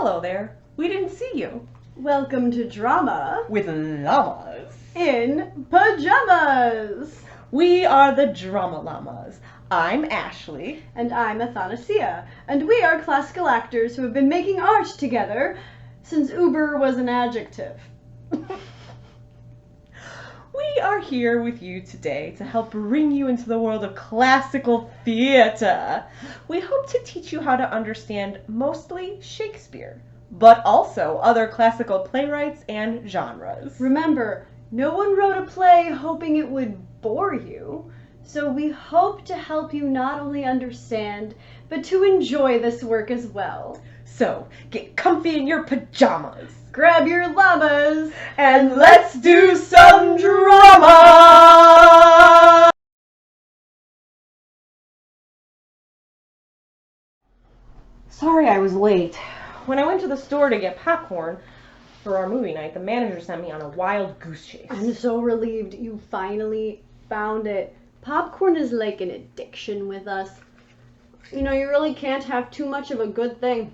Hello there. We didn't see you. Welcome to Drama With Llamas. in Pajamas. We are the Drama Llamas. I'm Ashley. And I'm Athanasia, and we are classical actors who have been making art together since Uber was an adjective. We are here with you today to help bring you into the world of classical theater. We hope to teach you how to understand mostly Shakespeare, but also other classical playwrights and genres. Remember, no one wrote a play hoping it would bore you, so we hope to help you not only understand, but to enjoy this work as well. So, get comfy in your pajamas. Grab your llamas, And let's do some drama! Sorry I was late. When I went to the store to get popcorn for our movie night, the manager sent me on a wild goose chase. I'm so relieved you finally found it. Popcorn is like an addiction with us. You know, you really can't have too much of a good thing.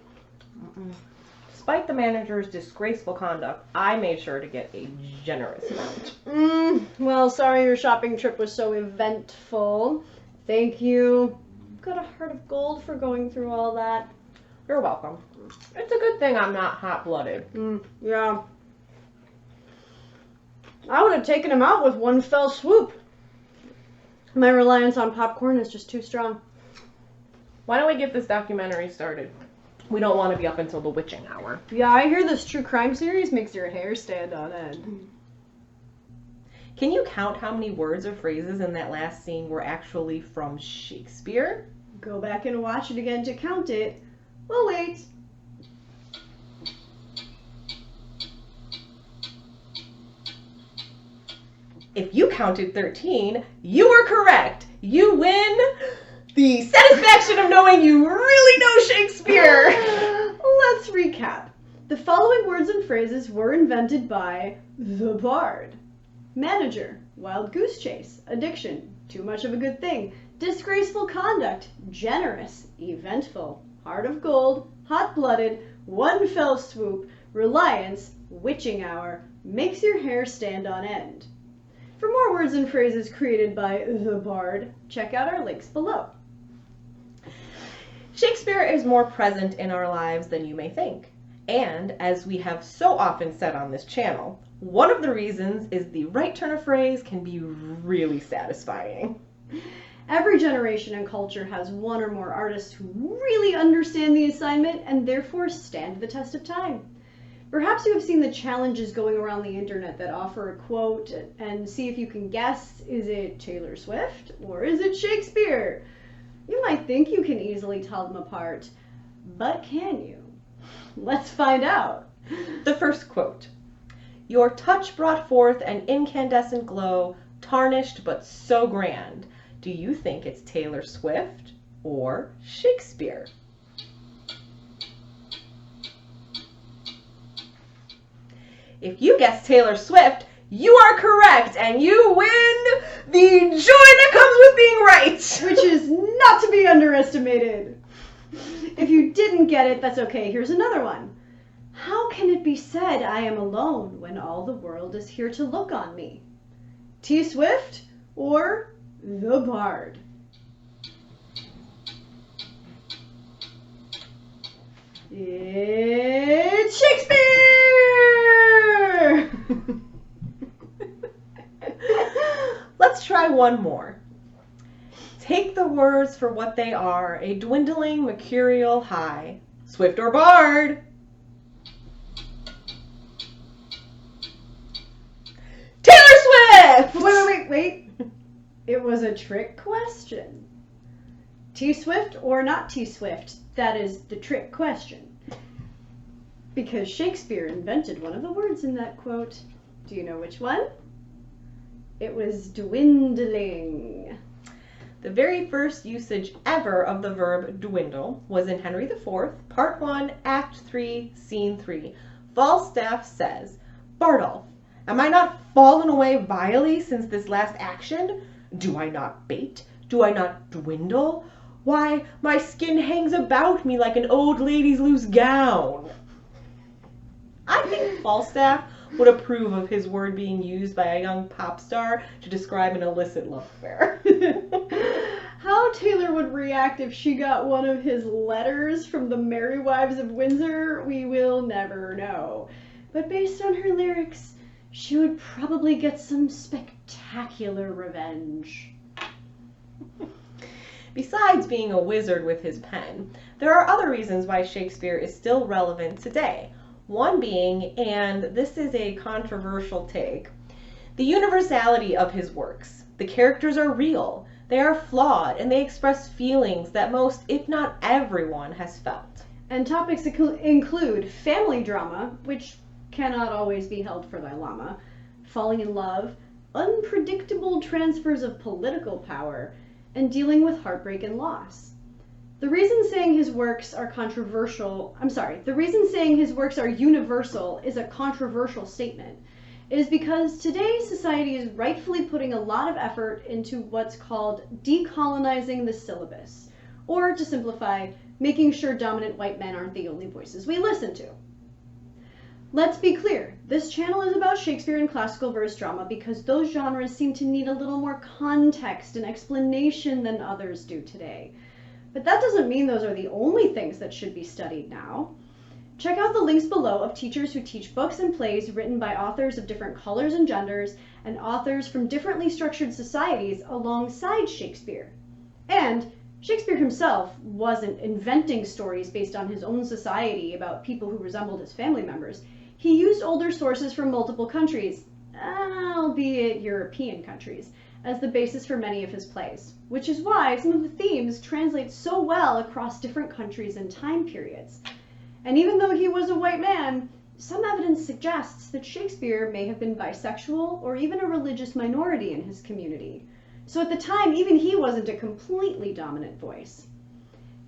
Despite the manager's disgraceful conduct, I made sure to get a generous amount. Well, sorry your shopping trip was so eventful. Thank you. Got a heart of gold for going through all that. You're welcome. It's a good thing I'm not hot-blooded. Yeah. I would have taken him out with one fell swoop. My reliance on popcorn is just too strong. Why don't we get this documentary started? We don't want to be up until the witching hour. Yeah, I hear this true crime series makes your hair stand on end. Can you count how many words or phrases in that last scene were actually from Shakespeare? Go back and watch it again to count it. We'll wait. If you counted 13, you were correct. You win the satisfaction of knowing you really know Shakespeare. Let's recap. The following words and phrases were invented by the Bard. Manager, wild goose chase, addiction, too much of a good thing, disgraceful conduct, generous, eventful, heart of gold, hot-blooded, one fell swoop, reliance, witching hour, makes your hair stand on end. For more words and phrases created by the Bard, check out our links below. Shakespeare is more present in our lives than you may think. And, as we have so often said on this channel, one of the reasons is the right turn of phrase can be really satisfying. Every generation and culture has one or more artists who really understand the assignment and therefore stand the test of time. Perhaps you have seen the challenges going around the internet that offer a quote and see if you can guess, is it Taylor Swift or is it Shakespeare? You might think you can easily tell them apart, but can you? Let's find out. The first quote. Your touch brought forth an incandescent glow, tarnished but so grand. Do you think it's Taylor Swift or Shakespeare? If you guessed Taylor Swift, you are correct, and you win the joy that comes with being right. Which is not to be underestimated. If you didn't get it, that's okay. Here's another one. How can it be said I am alone when all the world is here to look on me? T. Swift or the Bard? It's Shakespeare! Let's try one more. Take the words for what they are, a dwindling mercurial high. Swift or Bard? Taylor Swift! Wait. It was a trick question. T. Swift or not T. Swift? That is the trick question. Because Shakespeare invented one of the words in that quote. Do you know which one? It was dwindling. The very first usage ever of the verb dwindle was in Henry IV, Part 1, Act 3, Scene 3. Falstaff says, Bardolph, am I not fallen away vilely since this last action? Do I not bate? Do I not dwindle? Why, my skin hangs about me like an old lady's loose gown. I think Falstaff would approve of his word being used by a young pop star to describe an illicit love affair. How Taylor would react if she got one of his letters from the Merry Wives of Windsor, we will never know. But based on her lyrics, she would probably get some spectacular revenge. Besides being a wizard with his pen, there are other reasons why Shakespeare is still relevant today. One being, and this is a controversial take, the universality of his works. The characters are real, they are flawed, and they express feelings that most, if not everyone, has felt. And topics include family drama, which cannot always be held for thy llama, falling in love, unpredictable transfers of political power, and dealing with heartbreak and loss. The reason saying his works are universal is a controversial statement. It is because today's society is rightfully putting a lot of effort into what's called decolonizing the syllabus, or to simplify, making sure dominant white men aren't the only voices we listen to. Let's be clear, this channel is about Shakespeare and classical verse drama because those genres seem to need a little more context and explanation than others do today. But that doesn't mean those are the only things that should be studied now. Check out the links below of teachers who teach books and plays written by authors of different colors and genders and authors from differently structured societies alongside Shakespeare. And Shakespeare himself wasn't inventing stories based on his own society about people who resembled his family members. He used older sources from multiple countries, albeit European countries, as the basis for many of his plays, which is why some of the themes translate so well across different countries and time periods. And even though he was a white man, some evidence suggests that Shakespeare may have been bisexual or even a religious minority in his community. So at the time, even he wasn't a completely dominant voice.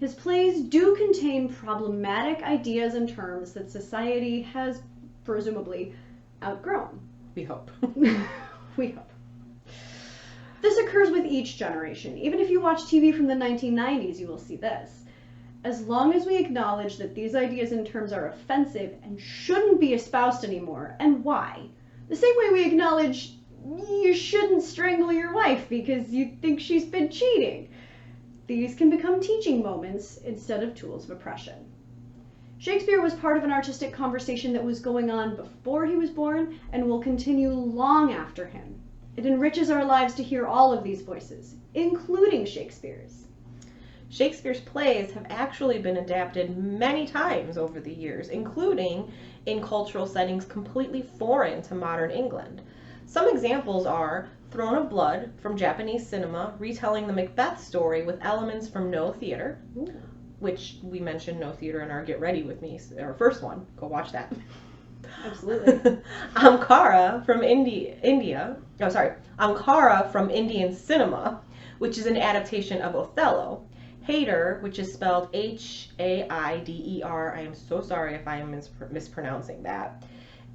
His plays do contain problematic ideas and terms that society has presumably outgrown. We hope. We hope. This occurs with each generation. Even if you watch TV from the 1990s, you will see this. As long as we acknowledge that these ideas and terms are offensive and shouldn't be espoused anymore, and why. The same way we acknowledge you shouldn't strangle your wife because you think she's been cheating. These can become teaching moments instead of tools of oppression. Shakespeare was part of an artistic conversation that was going on before he was born and will continue long after him. It enriches our lives to hear all of these voices, including Shakespeare's. Shakespeare's plays have actually been adapted many times over the years, including in cultural settings completely foreign to modern England. Some examples are Throne of Blood from Japanese cinema, retelling the Macbeth story with elements from No Theatre, which we mentioned No Theatre in our Get Ready With Me, our first one. Go watch that. Absolutely. Ankara from Ankara from Indian cinema, which is an adaptation of Othello. Hayter, which is spelled H-A-I-D-E-R. I am so sorry if I am mispronouncing that.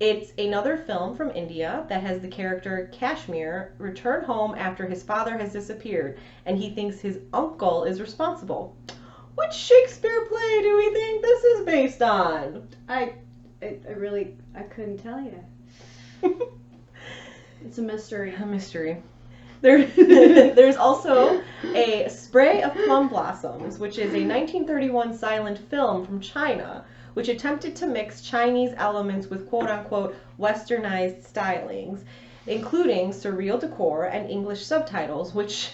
It's another film from India that has the character Kashmir return home after his father has disappeared, and he thinks his uncle is responsible. Which Shakespeare play do we think this is based on? I couldn't tell you. It's a mystery. A mystery. There's also a Spray of Plum Blossoms, which is a 1931 silent film from China, which attempted to mix Chinese elements with quote-unquote westernized stylings, including surreal decor and English subtitles, which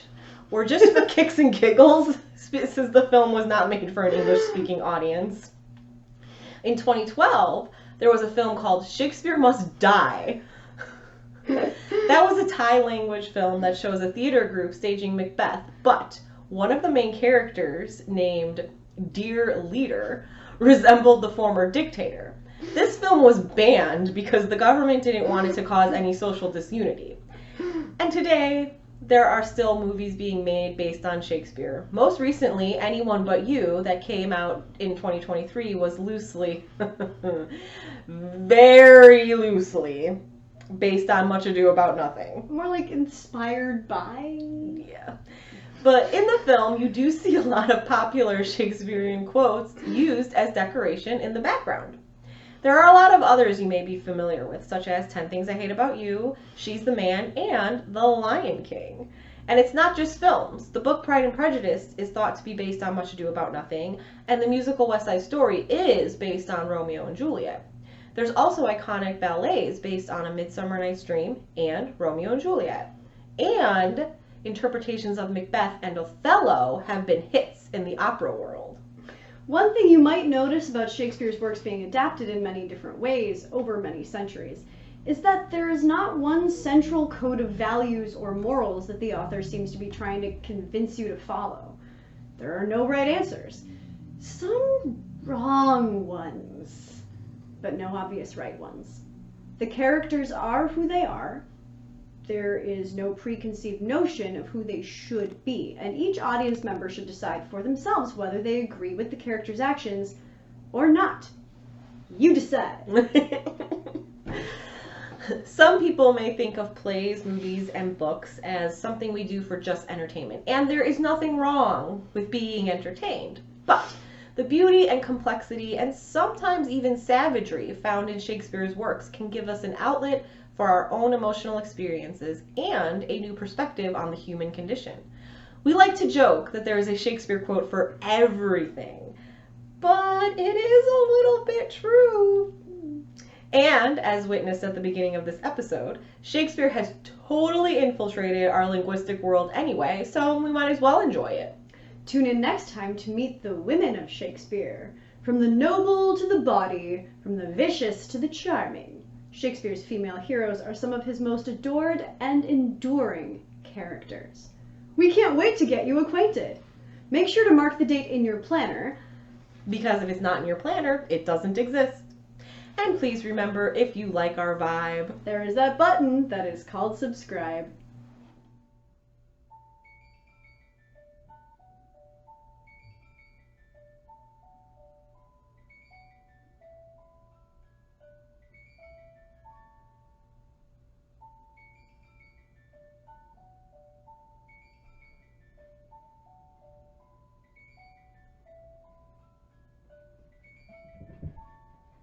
were just for kicks and giggles, since the film was not made for an English-speaking audience. In 2012, there was a film called Shakespeare Must Die. That was a Thai language film that shows a theater group staging Macbeth, but one of the main characters, named Dear Leader, resembled the former dictator. This film was banned because the government didn't want it to cause any social disunity. And today, there are still movies being made based on Shakespeare. Most recently, Anyone But You, that came out in 2023, was loosely, very loosely, based on Much Ado About Nothing. More like inspired by? Yeah. But in the film, you do see a lot of popular Shakespearean quotes used as decoration in the background. There are a lot of others you may be familiar with, such as 10 Things I Hate About You, She's the Man, and The Lion King. And it's not just films. The book Pride and Prejudice is thought to be based on Much Ado About Nothing, and the musical West Side Story is based on Romeo and Juliet. There's also iconic ballets based on A Midsummer Night's Dream and Romeo and Juliet. And interpretations of Macbeth and Othello have been hits in the opera world. One thing you might notice about Shakespeare's works being adapted in many different ways over many centuries is that there is not one central code of values or morals that the author seems to be trying to convince you to follow. There are no right answers. Some wrong ones, but no obvious right ones. The characters are who they are. There is no preconceived notion of who they should be, and each audience member should decide for themselves whether they agree with the character's actions or not. You decide. Some people may think of plays, movies, and books as something we do for just entertainment, and there is nothing wrong with being entertained. But the beauty and complexity, and sometimes even savagery, found in Shakespeare's works can give us an outlet for our own emotional experiences and a new perspective on the human condition. We like to joke that there is a Shakespeare quote for everything, but it is a little bit true. And, as witnessed at the beginning of this episode, Shakespeare has totally infiltrated our linguistic world anyway, so we might as well enjoy it. Tune in next time to meet the women of Shakespeare. From the noble to the bawdy, from the vicious to the charming. Shakespeare's female heroes are some of his most adored and enduring characters. We can't wait to get you acquainted. Make sure to mark the date in your planner, because if it's not in your planner, it doesn't exist. And please remember, if you like our vibe, there is that button that is called subscribe.